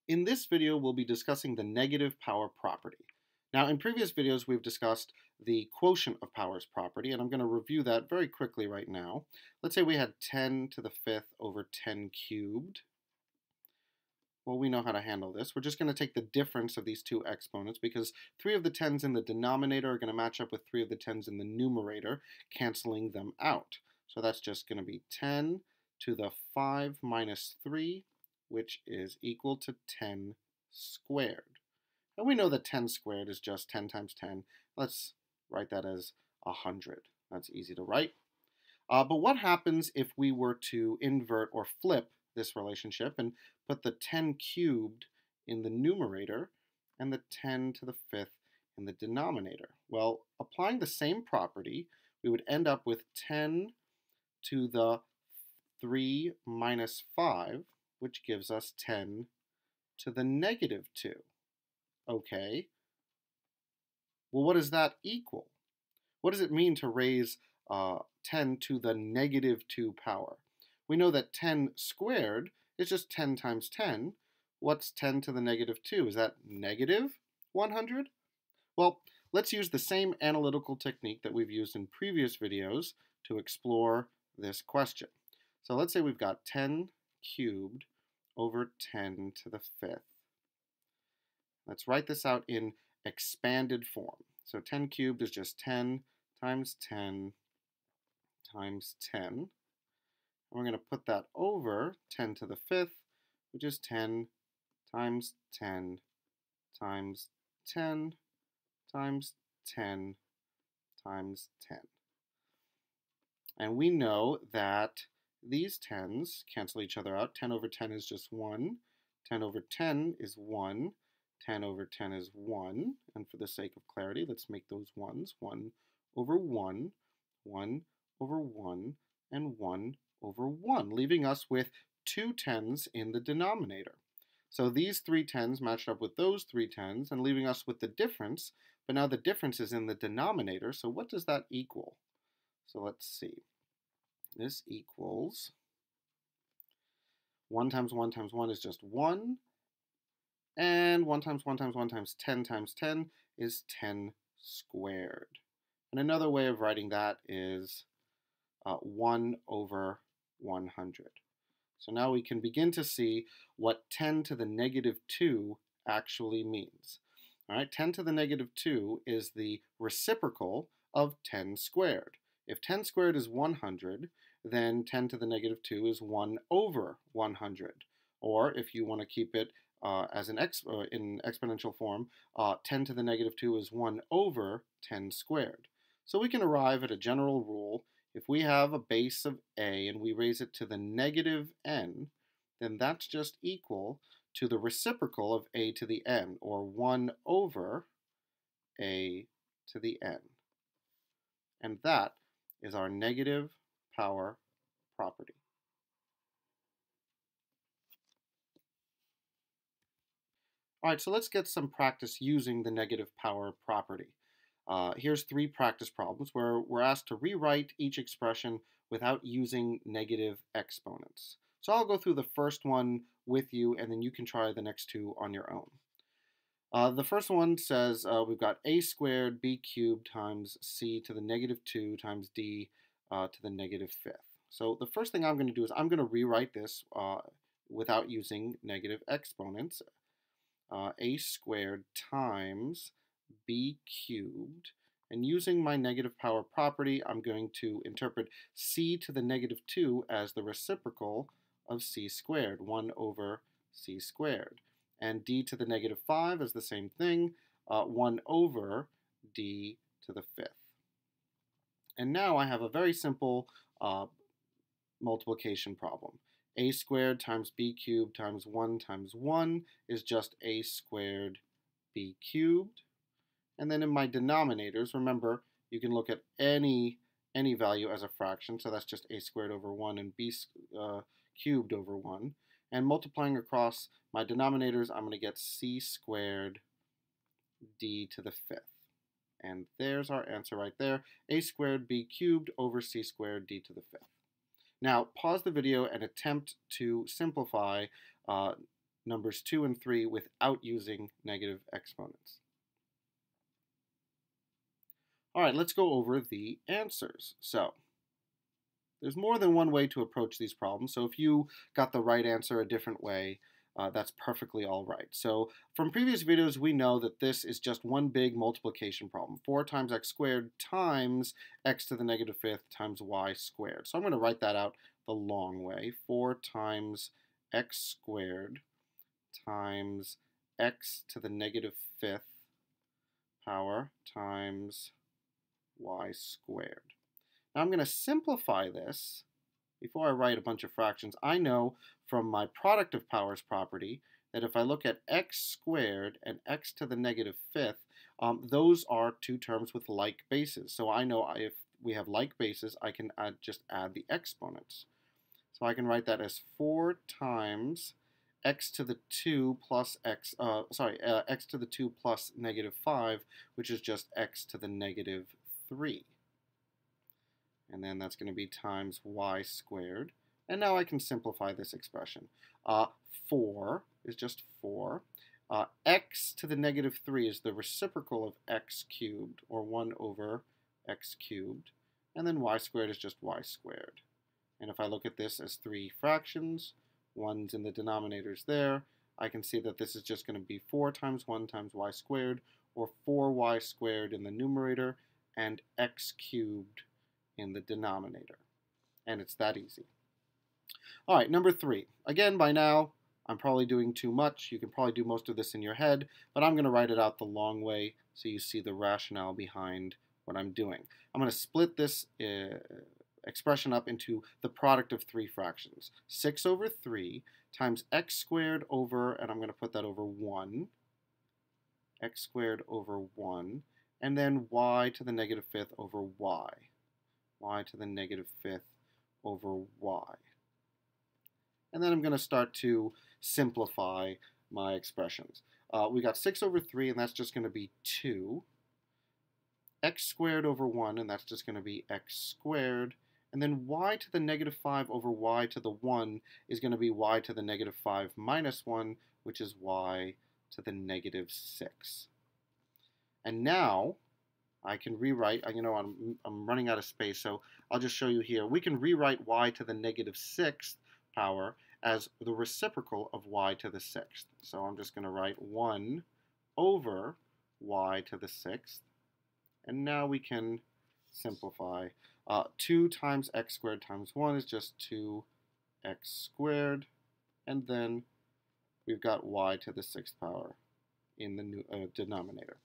In this video, we'll be discussing the negative power property. Now, in previous videos, we've discussed the quotient of powers property, and I'm going to review that very quickly right now. Let's say we had 10 to the fifth over 10 cubed. Well, we know how to handle this. We're just going to take the difference of these two exponents because 3 of the 10s in the denominator are going to match up with 3 of the 10s in the numerator, canceling them out. So that's just going to be 10 to the 5 minus 3, which is equal to 10 squared. And we know that 10 squared is just 10 times 10. Let's write that as 100. That's easy to write. But what happens if we were to invert or flip this relationship and put the 10 cubed in the numerator and the 10 to the fifth in the denominator? Well, applying the same property, we would end up with 10 to the 3 minus 5, which gives us 10 to the negative 2. Okay. Well, what does that equal? What does it mean to raise 10 to the negative 2 power? We know that 10 squared is just 10 times 10. What's 10 to the negative 2? Is that negative 100? Well, let's use the same analytical technique that we've used in previous videos to explore this question. So let's say we've got 10 cubed over 10 to the fifth. Let's write this out in expanded form. So 10 cubed is just 10 times 10 times 10. And we're going to put that over 10 to the fifth, which is 10 times 10 times 10 times 10 times 10. And we know that these 10s cancel each other out. 10 over 10 is just 1. 10 over 10 is 1. 10 over 10 is 1. And for the sake of clarity, let's make those 1s. 1 over 1, 1 over 1, and 1 over 1, leaving us with 2 10s in the denominator. So these 3 10s matched up with those 3 10s and leaving us with the difference, but now the difference is in the denominator, so what does that equal? So let's see. This equals 1 times 1 times 1 is just 1, and 1 times 1 times 1 times 10 is 10 squared. And another way of writing that is 1 over 100. So now we can begin to see what 10 to the negative 2 actually means. All right, 10 to the negative 2 is the reciprocal of 10 squared. If 10 squared is 100, then 10 to the negative 2 is 1 over 100. Or if you want to keep it as in exponential form, 10 to the negative 2 is 1 over 10 squared. So we can arrive at a general rule. If we have a base of a and we raise it to the negative n, then that's just equal to the reciprocal of a to the n, or 1 over a to the n. And that is our negative power property. All right, so let's get some practice using the negative power property. Here's 3 practice problems where we're asked to rewrite each expression without using negative exponents. So I'll go through the first one with you, and then you can try the next 2 on your own. The first one says we've got a squared b cubed times c to the negative 2 times d to the negative fifth. So the first thing I'm going to do is I'm going to rewrite this without using negative exponents. A squared times b cubed, and using my negative power property, I'm going to interpret c to the negative 2 as the reciprocal of c squared, 1 over c squared, and d to the negative 5 is the same thing, 1 over d to the fifth. And now I have a very simple multiplication problem. A squared times b cubed times 1 is just a squared b cubed. And then in my denominators, remember, you can look at any value as a fraction, so that's just a squared over 1 and b cubed over 1. And multiplying across my denominators, I'm going to get c squared d to the fifth. And there's our answer right there, a squared b cubed over c squared d to the fifth. Now, pause the video and attempt to simplify numbers 2 and 3 without using negative exponents. All right, let's go over the answers. So there's more than one way to approach these problems. So if you got the right answer a different way, that's perfectly all right. So from previous videos, we know that this is just one big multiplication problem. 4 times x squared times x to the negative fifth times y squared. So I'm going to write that out the long way. 4 times x squared times x to the negative fifth power times y squared. Now I'm going to simplify this. Before I write a bunch of fractions, I know from my product of powers property that if I look at x squared and x to the negative fifth, those are two terms with like bases. So I know if we have like bases, I can just add the exponents. So I can write that as 4 times x to the 2 plus x, x to the 2 plus negative 5, which is just x to the negative 3. And then that's going to be times y squared. And now I can simplify this expression. 4 is just 4. X to the negative 3 is the reciprocal of x cubed, or 1 over x cubed. And then y squared is just y squared. And if I look at this as 3 fractions, 1's in the denominators there, I can see that this is just going to be 4 times 1 times y squared, or 4y squared in the numerator, and x cubed in the denominator. And it's that easy. All right, number 3. Again, by now, I'm probably doing too much. You can probably do most of this in your head, but I'm going to write it out the long way so you see the rationale behind what I'm doing. I'm going to split this expression up into the product of 3 fractions. 6 over 3 times x squared over, and I'm going to put that over 1, x squared over 1, and then y to the negative fifth over y to the negative fifth over y. And then I'm going to start to simplify my expressions. We got 6 over 3, and that's just going to be 2. X squared over 1, and that's just going to be x squared. And then y to the negative 5 over y to the 1 is going to be y to the negative 5 minus 1, which is y to the negative 6. And now I can rewrite, I'm running out of space, so I'll just show you here. We can rewrite y to the negative 6th power as the reciprocal of y to the 6th. So I'm just going to write 1 over y to the 6th. And now we can simplify. 2 times x squared times 1 is just 2x squared. And then we've got y to the 6th power in the denominator.